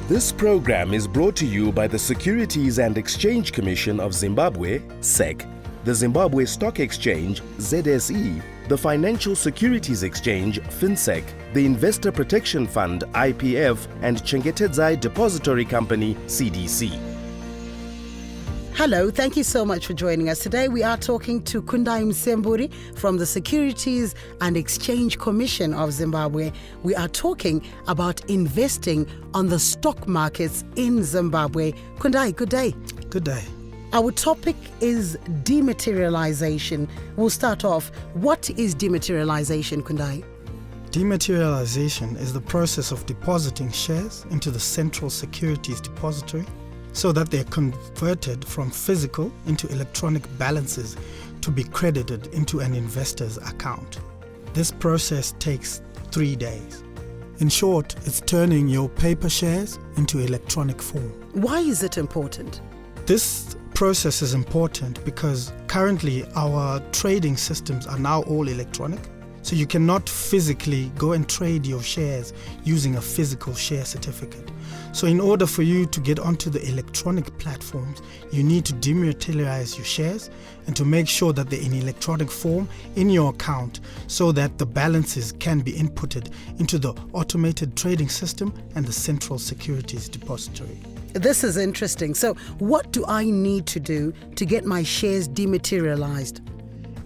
This program is brought to you by the Securities and Exchange Commission of Zimbabwe, SEC, the Zimbabwe Stock Exchange, ZSE, the Financial Securities Exchange, FinSec, the Investor Protection Fund, IPF, and Chengetedzai Depository Company, CDC. Hello, thank you so much for joining us. Today we are talking to Kundai Msemburi from the Securities and Exchange Commission of Zimbabwe. We are talking about investing on the stock markets in Zimbabwe. Kundai, good day. Good day. Our topic is dematerialization. We'll start off. What is dematerialization, Kundai? Dematerialization is the process of depositing shares into the Central Securities Depository so that they're converted from physical into electronic balances to be credited into an investor's account. This process takes 3 days. In short, it's turning your paper shares into electronic form. Why is it important? This process is important because currently our trading systems are now all electronic. So you cannot physically go and trade your shares using a physical share certificate. So in order for you to get onto the electronic platforms, you need to dematerialize your shares and to make sure that they're in electronic form in your account so that the balances can be inputted into the automated trading system and the Central Securities Depository. This is interesting. So what do I need to do to get my shares dematerialized?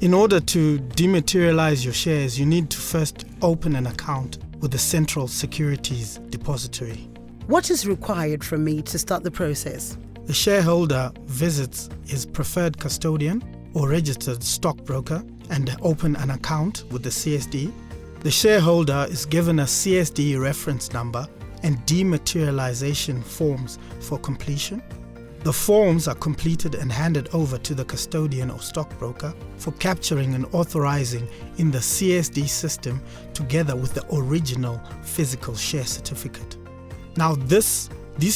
In order to dematerialize your shares, you need to first open an account with the Central Securities Depository. What is required from me to start the process? The shareholder visits his preferred custodian or registered stockbroker and open an account with the CSD. The shareholder is given a CSD reference number and dematerialization forms for completion. The forms are completed and handed over to the custodian or stockbroker for capturing and authorizing in the CSD system together with the original physical share certificate. Now this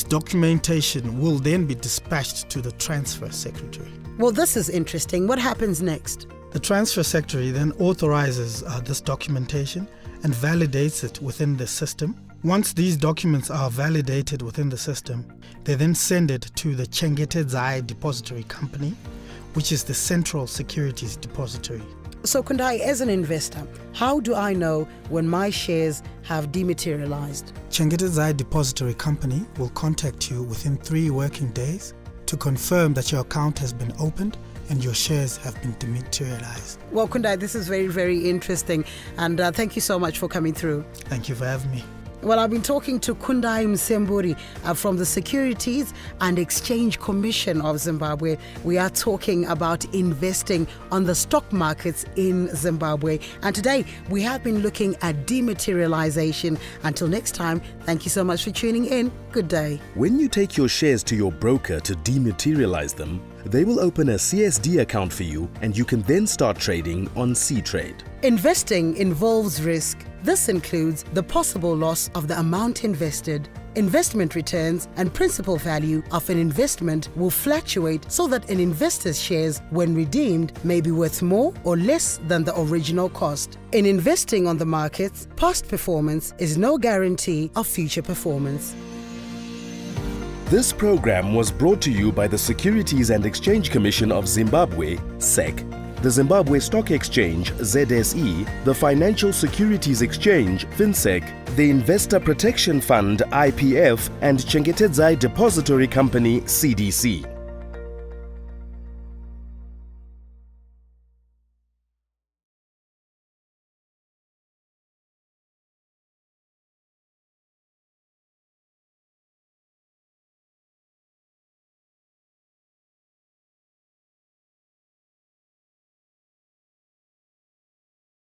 documentation will then be dispatched to the transfer secretary. Well, this is interesting. What happens next? The transfer secretary then authorizes this documentation and validates it within the system. Once these documents are validated within the system, they then send it to the Chengetedzai Depository Company, which is the Central Securities Depository. So Kundai, as an investor, how do I know when my shares have dematerialized? Chengetedzai Depository Company will contact you within 3 working days to confirm that your account has been opened and your shares have been dematerialized. Well, Kundai, this is very, very interesting. And thank you so much for coming through. Thank you for having me. Well, I've been talking to Kundai Msemburi from the Securities and Exchange Commission of Zimbabwe. We are talking about investing on the stock markets in Zimbabwe. And today we have been looking at dematerialization. Until next time, thank you so much for tuning in. Good day. When you take your shares to your broker to dematerialize them, they will open a CSD account for you and you can then start trading on C-Trade. Investing involves risk. This includes the possible loss of the amount invested. Investment returns and principal value of an investment will fluctuate so that an investor's shares, when redeemed, may be worth more or less than the original cost. In investing on the markets, past performance is no guarantee of future performance. This program was brought to you by the Securities and Exchange Commission of Zimbabwe, SEC, the Zimbabwe Stock Exchange, ZSE, the Financial Securities Exchange, FinSec, the Investor Protection Fund, IPF, and Chengetedzai Depository Company, CDC.